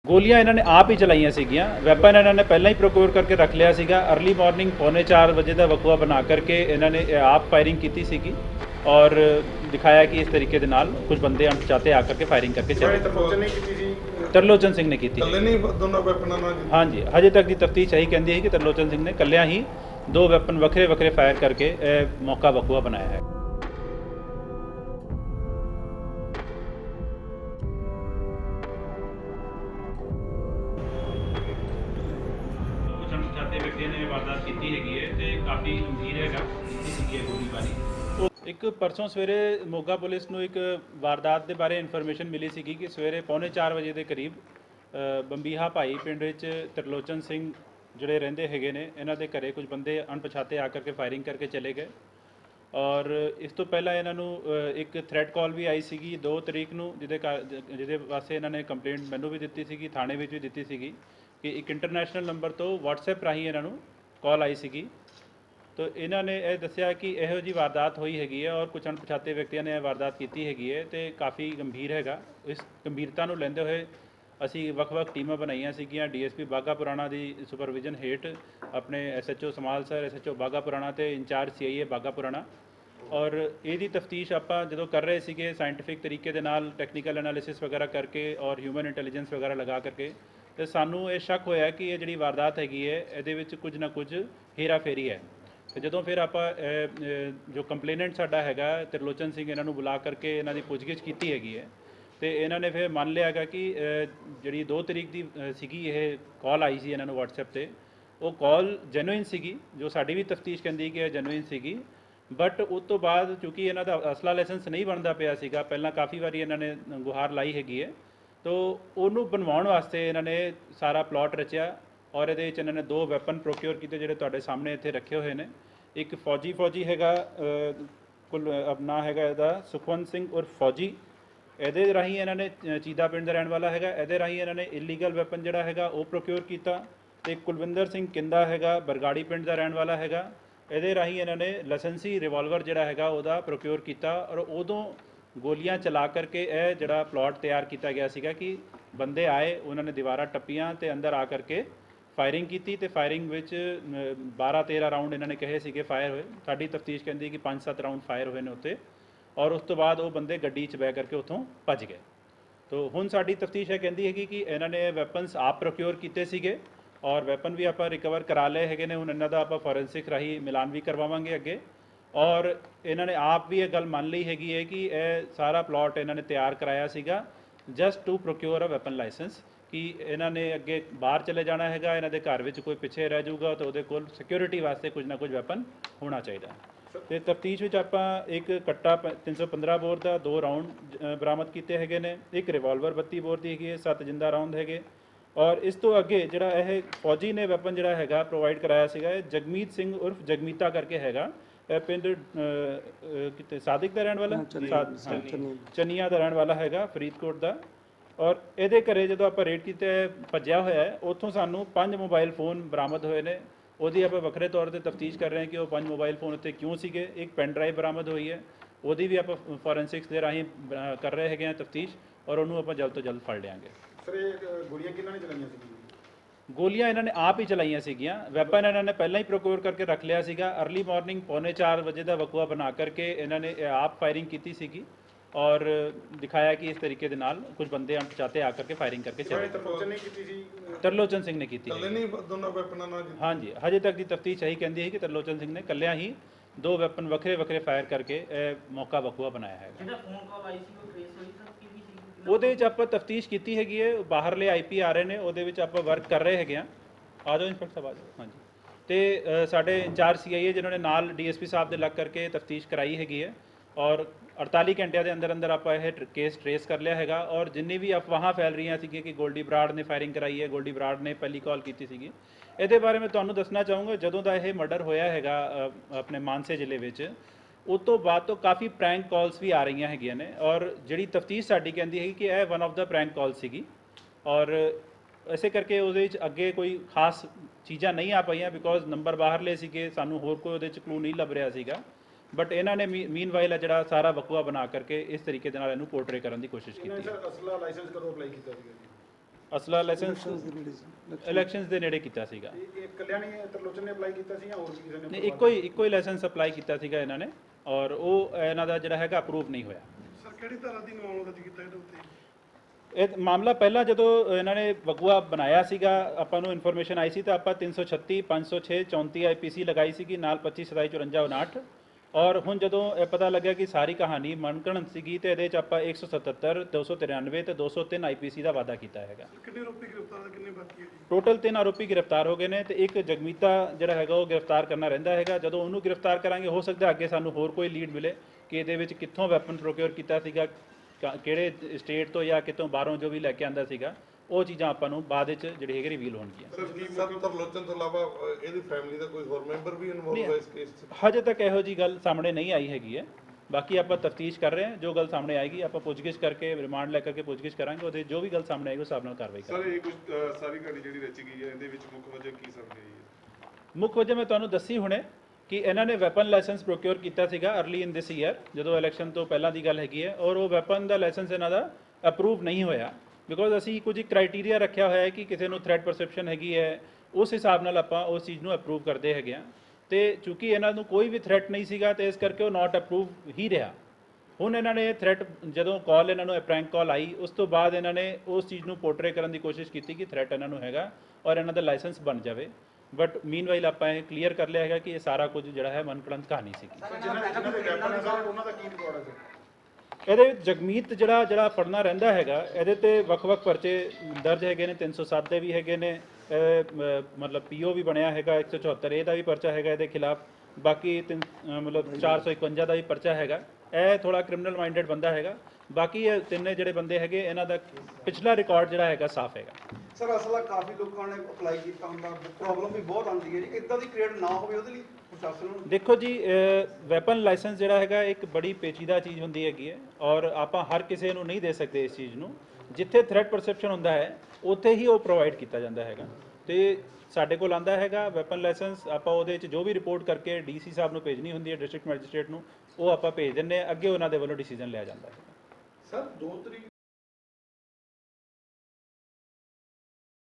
ਗੋਲੀਆਂ ਇਹਨਾਂ ਨੇ ਆਪ ਹੀ ਚਲਾਈਆਂ ਸੀਗੀਆਂ। ਵੈਪਨ ਇਹਨਾਂ ਨੇ ਪਹਿਲਾਂ ਹੀ ਪ੍ਰੋਕਿਓਰ ਕਰਕੇ ਰੱਖ ਲਿਆ ਸੀਗਾ। अर्ਲੀ ਮਾਰਨਿੰਗ 4:45 ਵਜੇ ਦਾ ਵਕੂਆ ਬਣਾ ਕਰਕੇ ਇਹਨਾਂ ਨੇ ਆਪ ਫਾਇਰਿੰਗ ਕੀਤੀ ਸੀਗੀ और दिखाया कि इस तरीके के नाल कुछ बंदे अणपछाते आकर के फायरिंग करके चले। तरलोचन सिंह ने की थी। हाँ जी, हजे तक की तफ्तीश यही कहती है कि तरलोचन सिंह ने कलिया ही 2 वैपन वखरे वखरे फायर करके मौका वकूआ बनाया है। कुछ अणपछाते व्यक्ति ने वारदात की हैगी है ते काफ़ी गंभीर हैगा है गोलीबारी। एक परसों सवेरे मोगा पुलिस ਨੂੰ एक वारदात के बारे इन्फॉर्मेशन मिली सी कि सवेरे 4:45 ਵਜੇ ਦੇ ਕਰੀਬ ਬੰਬੀਹਾ ਭਾਈ ਪਿੰਡ ਵਿੱਚ ਤਰਲੋਚਨ ਸਿੰਘ ਜਿਹੜੇ ਰਹਿੰਦੇ ਹੈਗੇ ਨੇ ਇਹਨਾਂ ਦੇ ਘਰੇ ਕੁਝ ਬੰਦੇ ਅਣਪਛਾਤੇ ਆ ਕਰਕੇ ਫਾਇਰਿੰਗ ਕਰਕੇ ਚਲੇ ਗਏ। ਔਰ ਇਸ ਤੋਂ ਪਹਿਲਾਂ ਇਹਨਾਂ ਨੂੰ ਇੱਕ ਥ੍ਰੈਟ ਕਾਲ ਵੀ ਆਈ ਸੀਗੀ 2 ਤਰੀਕ ਨੂੰ ਜਿਹਦੇ ਵਾਸਤੇ ਇਹਨਾਂ ਨੇ ਕੰਪਲੇਂਟ ਮੈਨੂੰ ਵੀ ਦਿੱਤੀ ਸੀਗੀ, ਥਾਣੇ ਵਿੱਚ ਵੀ ਦਿੱਤੀ ਸੀਗੀ ਕਿ ਇੱਕ ਇੰਟਰਨੈਸ਼ਨਲ ਨੰਬਰ ਤੋਂ WhatsApp ਰਾਹੀਂ ਇਹਨਾਂ ਨੂੰ ਕਾਲ ਆਈ ਸੀਗੀ। तो इन्होंने यह दसिया कि यहो जी वारदात हुई हैगी है और कुछ अणपछाते व्यक्तियों ने वारदात की हैगी है तो काफ़ी गंभीर हैगा। इस गंभीरता को लेंदे हुए असी वख-वख टीमां बनाईयां सीगियां। DSP बाघा पुराणा की सुपरविजन हेठ अपने SHO समाल सर, SHO बाघा पुराणा तो इंचार्ज CIA बाघा पुराणा और यदी तफ्तीश आपां जदों कर रहे सीगे साइंटिफिक तरीके दे नाल टैक्नीकल एनालिसिस वगैरह करके और ह्यूमन इंटैलीजेंस वगैरह लगा करके तो सानू ये शक होया कि ये जिहड़ी वारदात हैगी है इहदे विच कुछ ना कुछ हेरा फेरी है। तो जो फिर आप जो कंप्लेनेंट साडा हैगा तरलोचन सिंह इन्हों बुला करके इन्हों की पुछगिछ की हैगी है तो इन्होंने फिर मान लिया है कि जी 2 तरीक की सीगी ये कॉल आई सी इन्होंने WhatsApp से वो कॉल जेनुइन सीगी जो साड़ी भी तफ्तीश कहती कि जेनुइन सीगी। बट उस तो बाद चूँकि इन्हों का असला लाइसेंस नहीं बनता पाया सीगा, पहला काफ़ी बारी इन्होंने गुहार लाई हैगी है तो उन्होंने बनवाउण वास्ते इन्होंने सारा प्लॉट रचिया और ये इन्होंने 2 वैपन प्रोक्योर किए जोड़े तुहाडे सामने इत्थे रखे हुए हैं। एक फौजी हैगा कुल ना हैगा इहदा सुखवंत सिंह उर्फ फौजी, ये राही इन्होंने चीदा पिंड का रहने वाला हैगा। ये राही इन्होंने इलीगल वैपन जोड़ा हैगा वो प्रोक्योर किया। तो कुलविंदर सिंह किंदा हैगा बरगाड़ी पिंड का रहने वाला हैगा। ये राही इन्होंने लाइसेंसी रिवॉल्वर जोड़ा हैगा वह प्रोक्योर किया और उदों गोलियां चला करके यह जोड़ा प्लॉट तैयार किया गया सीगा कि बंदे आए उन्होंने दीवारां टप्पियां तो अंदर आ करके फायरिंग की तो फायरिंग 12-13 राउंड इन्होंने कहे सी फायर हुए। साड़ी तफ्तीश कहती कि 5-7 राउंड फायर हुए हैं उत्ते और उस तो बाद वो बंदे गड्डी च बह करके उत्थों भज गए। तो हुण साड़ी तफ्तीश है कहती है कि इन्होंने वैपनस आप प्रोक्योर किए सीगे और वैपन भी आप रिकवर करा लए हैगे ने। हुण इन्हां दा आपां फॉरेंसिक राही मिलान भी करवावांगे अगे और इन्होंने आप भी ये गल मान ली हैगी है कि यह सारा प्लॉट इन्होंने तैयार कराया सीगा just to procure a weapon licence कि इन्होंने अगे बाहर चले जाना हैगा, इन्हों के घर में कोई पिछे रह जाऊगा तो वो कोल सिक्योरिटी वास्ते कुछ ना कुछ वैपन होना चाहिए। तो तफ्तीश में आप एक कट्टा 315 बोर का 2 राउंड बरामद किए हैगे ने, एक रिवॉल्वर 32 बोर की है, 7 जिंदा राउंड है और इस तो अगे जोड़ा यह फौजी ने वैपन जोड़ा है प्रोवाइड कराया सीगा जगमीत सिंह उर्फ जगमीता करके हैगा पिंड किते सादिक का रहने वाला चनिया का रहने वाला हैगा फरीदकोट का। और ये घरे जो आप रेड किते भज्या होया है उतों सानू 5 मोबाइल फोन बरामद हुए हैं। वही आप वखरे तौर पर तफ्तीश कर रहे हैं कि वो 5 मोबाइल फोन उत्ते क्यों सीगे। एक पेन ड्राइव बरामद हुई है वही भी आप फॉरेंसिक्स के राही कर रहे हैं तफ्तीश और उन्होंने आप जल्द तो जल्द फड़ लेंगे। गोलियां इन्होंने आप ही चलाइया सीगियां। वैपन इन्होंने पहला ही प्रोक्योर करके रख लिया सीगा। अर्ली मॉर्निंग 4:45 वजे का वकूआ बना करके इन्होंने आप फायरिंग की सीगी और दिखाया कि इस तरीके के नाल कुछ बंदे अणपछाते आकर के फायरिंग करके चले। तरलोचन सिंह ने की थी। हाँ जी, हजे तक की तफ्तीश यही कहती है कि तरलोचन सिंह ने कलिया ही 2 वैपन वखरे वखरे फायर करके मौका वकूआ बनाया है। ਉਹਦੇ ਵਿੱਚ ਆਪਾਂ ਤਫਤੀਸ਼ ਕੀਤੀ ਹੈਗੀ ਹੈ। ਬਾਹਰਲੇ IP ਆ ਰਹੇ ਨੇ ਉਹਦੇ ਵਿੱਚ ਆਪਾਂ ਵਰਕ ਕਰ ਰਹੇ ਹੈਗੇ ਆ ਜਾਓ ਇੰਸਪੈਕਟਰ ਸਾਹਿਬ ਆ ਜਾਓ। ਹਾਂਜੀ ਤੇ ਸਾਡੇ ਇੰਚਾਰਜ CIA ਜਿਨ੍ਹਾਂ ਨੇ ਨਾਲ DSP ਸਾਹਿਬ ਦੇ ਲੱਗ ਕਰਕੇ ਤਫਤੀਸ਼ ਕਰਾਈ ਹੈਗੀ ਹੈ और 48 घंटिया के अंदर अंदर आप यह केस ट्रेस कर लिया हैगा। और जिन्नी भी अफवाह फैल रही थी कि गोल्डी बराड़ ने फायरिंग कराई है, गोल्डी बराड़ ने पहली कॉल की सी, ये बारे में तुहानूं दसना चाहूँगा जदों का यह मर्डर होया हैगा अपने मानसे जिले में उस तो बाद तो काफ़ी प्रैंक कॉल्स भी आ रही हैगियां ने और जी तफ्तीश साड़ी कहती है कि यह one of the prank call सी और इसे करके वो अगे कोई खास चीज़ा नहीं आ पाई बिकॉज नंबर बाहरले सीगे सानू होर कोई वो क्लू नहीं लभ रहा सीगा। बट इन्होंने मीन वाइल है जो सारा वकूआ बना करके इस तरीके पोर्ट्रे करने की कोशिश की। ਅਸਲਾ ਲਾਇਸੈਂਸ ਇਲੈਕਸ਼ਨਸ ਦੇ ਨੇੜੇ ਕੀਤਾ ਸੀਗਾ। ਇਹ ਕਲਿਆਣੀ ਤਰਲੋਚਨ ਨੇ ਅਪਲਾਈ ਕੀਤਾ ਸੀ ਜਾਂ ਹੋਰ ਵੀ ਕਿਸੇ ਨੇ? ਨਹੀਂ, ਇੱਕੋ ਹੀ ਲਾਇਸੈਂਸ ਅਪਲਾਈ ਕੀਤਾ ਸੀਗਾ ਇਹਨਾਂ ਨੇ, ਔਰ ਉਹ ਇਹਨਾਂ ਦਾ ਜਿਹੜਾ ਹੈਗਾ ਅਪਰੂਵ ਨਹੀਂ ਹੋਇਆ। ਸਰ ਕਿਹੜੀ ਤਰ੍ਹਾਂ ਦੀ ਮਾਮਲਾ ਦਰਜ ਕੀਤਾ ਇਹਦੇ ਉੱਤੇ? ਇਹ ਮਾਮਲਾ ਪਹਿਲਾਂ ਜਦੋਂ ਇਹਨਾਂ ਨੇ ਵਗੂਆ ਬਣਾਇਆ ਸੀਗਾ, ਆਪਾਂ ਨੂੰ ਇਨਫੋਰਮੇਸ਼ਨ ਆਈ ਸੀ ਤਾਂ ਆਪਾਂ 336 506 34 ਆਈਪੀਸੀ ਲਗਾਈ ਸੀਗੀ, ਨਾਲ 25 27 54 59। ਔਰ ਹੁਣ ਜਦੋਂ ਇਹ ਪਤਾ ਲੱਗਿਆ ਕਿ ਸਾਰੀ ਕਹਾਣੀ ਮਨਘੜਤ ਸੀਗੀ ਤੇ ਇਹਦੇ 'ਚ ਆਪਾਂ 177 293 ਤੇ 203 ਆਈਪੀਸੀ ਦਾ ਵਾਅਦਾ ਕੀਤਾ ਹੈਗਾ। ਕਿੰਨੇ ਆਰੋਪੀ ਗ੍ਰਿਫਤਾਰ, ਕਿੰਨੇ ਬਾਕੀ ਹੈ ਜੀ? ਟੋਟਲ 3 ਆਰੋਪੀ ਗ੍ਰਿਫਤਾਰ ਹੋ ਗਏ ਨੇ ਤੇ ਇੱਕ ਜਗਮੀਤਾ ਜਿਹੜਾ ਹੈਗਾ ਉਹ ਗ੍ਰਿਫਤਾਰ ਕਰਨਾ ਰਹਿੰਦਾ ਹੈਗਾ। ਜਦੋਂ ਉਹਨੂੰ ਗ੍ਰਿਫਤਾਰ ਕਰਾਂਗੇ ਹੋ ਸਕਦਾ ਅੱਗੇ ਸਾਨੂੰ ਹੋਰ ਕੋਈ ਲੀਡ ਮਿਲੇ ਕਿ ਇਹਦੇ ਵਿੱਚ ਕਿੱਥੋਂ ਵੈਪਨ ਪ੍ਰੋਕਿਓਰ ਕੀਤਾ ਸੀਗਾ, ਕਿਹੜੇ ਸਟੇਟ ਤੋਂ ਜਾਂ ਕਿਤੋਂ ਬਾਹਰੋਂ ਜੋ ਵੀ ਲੈ ਕੇ ਆਂਦਾ ਸੀਗਾ, ਉਹ ਚੀਜ਼ਾਂ ਆਪਾਂ ਨੂੰ ਬਾਅਦ ਵਿੱਚ ਜਿਹੜੀ ਹੈਗੀ ਰਿਵੀਲ ਹੋਣਗੀਆਂ। ਸਰ ਤਰਲੋਚਨ ਤੋਂ ਇਲਾਵਾ ਇਹਦੀ ਫੈਮਿਲੀ ਦਾ ਕੋਈ ਹੋਰ ਮੈਂਬਰ ਵੀ ਇਨਵੋਲਵ ਹੈ ਇਸ ਕੇਸ 'ਚ? ਹਜੇ ਤੱਕ ਇਹੋ ਜੀ ਗੱਲ ਸਾਹਮਣੇ ਨਹੀਂ ਆਈ ਹੈਗੀ ਹੈ। ਬਾਕੀ ਆਪਾਂ ਤਫਤੀਸ਼ ਕਰ ਰਹੇ ਹਾਂ, ਜੋ ਗੱਲ ਸਾਹਮਣੇ ਆਏਗੀ ਆਪਾਂ ਪੁੱਛਗਿੱਛ ਕਰਕੇ ਰਿਮਾਂਡ ਲੈ ਕਰਕੇ ਪੁੱਛਗਿੱਛ ਕਰਾਂਗੇ, ਉਹਦੇ ਜੋ ਵੀ ਗੱਲ ਸਾਹਮਣੇ ਆਏਗੀ ਉਸ ਹਿਸਾਬ ਨਾਲ ਕਾਰਵਾਈ ਕਰਾਂਗੇ। ਸਰ ਇਹ ਕੁਝ ਸਾਰੀ ਘੜੀ ਜਿਹੜੀ ਰਚੀ ਗਈ ਹੈ ਇਹਦੇ ਵਿੱਚ ਮੁੱਖ ਵਜ੍ਹਾ ਕੀ ਸਮਝੀ ਗਈ ਹੈ? ਮੁੱਖ ਵਜ੍ਹਾ ਮੈਂ ਤੁਹਾਨੂੰ ਦੱਸੀ ਹੁਣੇ ਕਿ ਇਹਨਾਂ ਨੇ ਵੈਪਨ ਲਾਇਸੈਂਸ ਪ੍ਰੋਕਿਓਰ ਕੀਤਾ ਸੀਗਾ ਅਰਲੀ ਇਨ ਦਿਸ ਈਅਰ, ਜਦੋਂ ਇਲੈਕਸ਼ਨ ਤੋਂ ਪਹਿਲਾਂ ਦੀ ਗੱਲ ਹੈਗੀ ਹੈ, ਔਰ ਉਹ ਵੈਪਨ ਦਾ ਲਾਇਸੈਂਸ ਇਹਨਾਂ ਦਾ ਅਪਰੂਵ ਨਹੀਂ ਹੋਇਆ ਬਿਕੋਜ਼ ਅਸੀਂ ਕੁਝ ਕ੍ਰਾਈਟੇਰੀਆ ਰੱਖਿਆ ਹੋਇਆ ਹੈ ਕਿ ਕਿਸੇ ਨੂੰ ਥ੍ਰੈਟ ਪਰਸੈਪਸ਼ਨ ਹੈਗੀ ਹੈ, ਉਸ ਹਿਸਾਬ ਨਾਲ ਆਪਾਂ ਉਸ ਚੀਜ਼ ਨੂੰ ਅਪਰੂਵ ਕਰਦੇ ਹੈਗੇ ਆ। ਤੇ ਚੂੰਕਿ ਇਹਨਾਂ ਨੂੰ ਕੋਈ ਵੀ ਥ੍ਰੈਟ ਨਹੀਂ ਸੀਗਾ ਤੇ ਇਸ ਕਰਕੇ ਉਹ ਨਾਟ ਅਪਰੂਵ ਹੀ ਰਿਹਾ। ਹੁਣ ਇਹਨਾਂ ਨੇ ਥ੍ਰੈਟ, ਜਦੋਂ ਕਾਲ ਇਹਨਾਂ ਨੂੰ ਪ੍ਰੈਂਕ ਕਾਲ ਆਈ, ਉਸ ਤੋਂ ਬਾਅਦ ਇਹਨਾਂ ਨੇ ਉਸ ਚੀਜ਼ ਨੂੰ ਪੋਰਟਰੇ ਕਰਨ ਦੀ ਕੋਸ਼ਿਸ਼ ਕੀਤੀ ਕਿ ਥ੍ਰੈਟ ਇਹਨਾਂ ਨੂੰ ਹੈਗਾ ਔਰ ਇਹਨਾਂ ਦਾ ਲਾਇਸੈਂਸ ਬਣ ਜਾਵੇ। ਬਟ ਮੀਨਵਾਈਲ ਆਪਾਂ ਇਹ ਕਲੀਅਰ ਕਰ ਲਿਆ ਹੈਗਾ ਕਿ ਇਹ ਸਾਰਾ ਕੁਝ ਜਿਹੜਾ ਹੈ ਮਨਘੜਤ ਕਹਾਣੀ ਸੀ। ਉਹਨਾਂ ਦਾ ਕੀ ਰਿਕਾਰਡ ਹੈ ਸਰ? ਇਹਦੇ ਵਿੱਚ ਜਗਮੀਤ ਜਿਹੜਾ ਫੜਨਾ ਰਹਿੰਦਾ ਹੈਗਾ, ਇਹਦੇ ਤੇ ਵੱਖ-ਵੱਖ ਪਰਚੇ ਦਰਜ ਹੈਗੇ ਨੇ, 307 ਦੇ ਵੀ ਹੈਗੇ ਨੇ, ਮਤਲਬ ਪੀਓ ਵੀ ਬਣਿਆ ਹੈਗਾ, 174 ਇਹਦਾ ਵੀ ਪਰਚਾ ਹੈਗਾ ਇਹਦੇ ਖਿਲਾਫ, ਬਾਕੀ ਮਤਲਬ 451 ਦਾ ਵੀ ਪਰਚਾ ਹੈਗਾ। ਇਹ ਥੋੜਾ ਕ੍ਰਿਮੀਨਲ ਮਾਈਂਡਡ ਬੰਦਾ ਹੈਗਾ। ਬਾਕੀ ਇਹ ਤਿੰਨੇ ਜਿਹੜੇ ਬੰਦੇ ਹੈਗੇ ਇਹਨਾਂ ਦਾ ਪਿਛਲਾ ਰਿਕਾਰਡ ਜਿਹੜਾ ਹੈਗਾ ਸਾਫ਼ ਹੈਗਾ। ਸਰ ਅਸਲਾ ਕਾਫੀ ਲੋਕਾਂ ਨੇ ਅਪਲਾਈ ਕੀਤਾ ਹੁੰਦਾ, ਪ੍ਰੋਬਲਮ ਵੀ ਬਹੁਤ ਆਉਂਦੀ ਹੈ ਜੀ, ਇਦਾਂ ਦੀ ਕ੍ਰੀਏਟ ਨਾ ਹੋਵੇ ਉਹਦੇ ਲਈ ਪ੍ਰਸ਼ਾਸਨ ਨੂੰ? ਦੇਖੋ ਜੀ, ਵੈਪਨ ਲਾਇਸੈਂਸ ਜਿਹੜਾ ਹੈਗਾ ਇੱਕ ਬੜੀ ਪੇਚੀਦਾ ਚੀਜ਼ ਹੁੰਦੀ ਹੈਗੀ ਹੈ ਔਰ ਆਪਾਂ ਹਰ ਕਿਸੇ ਨੂੰ ਨਹੀਂ ਦੇ ਸਕਦੇ ਇਸ ਚੀਜ਼ ਨੂੰ। ਜਿੱਥੇ ਥ੍ਰੈਟ ਪਰਸੈਪਸ਼ਨ ਹੁੰਦਾ ਹੈ ਉੱਥੇ ਹੀ ਉਹ ਪ੍ਰੋਵਾਈਡ ਕੀਤਾ ਜਾਂਦਾ ਹੈਗਾ। ਤੇ ਸਾਡੇ ਕੋਲ ਆਂਦਾ ਹੈਗਾ ਵੈਪਨ ਲਾਇਸੈਂਸ, ਆਪਾਂ ਉਹਦੇ 'ਚ ਜੋ ਵੀ ਰਿਪੋਰਟ ਕਰਕੇ ਡੀਸੀ ਸਾਹਿਬ ਨੂੰ ਭੇਜਣੀ ਹੁੰਦੀ ਹੈ, ਡਿਸਟ੍ਰਿਕਟ ਮੈਜਿਸਟ੍ਰੇਟ ਨੂੰ, ਉਹ ਆਪਾਂ ਭੇਜ ਦਿੰਦੇ ਹਾਂ, ਅੱਗੇ ਉਹਨਾਂ ਦੇ ਵੱਲੋਂ ਡਿਸੀਜਨ ਲਿਆ ਜਾਂਦਾ ਹੈ। ਸਰ 2 ਤਰੀਕ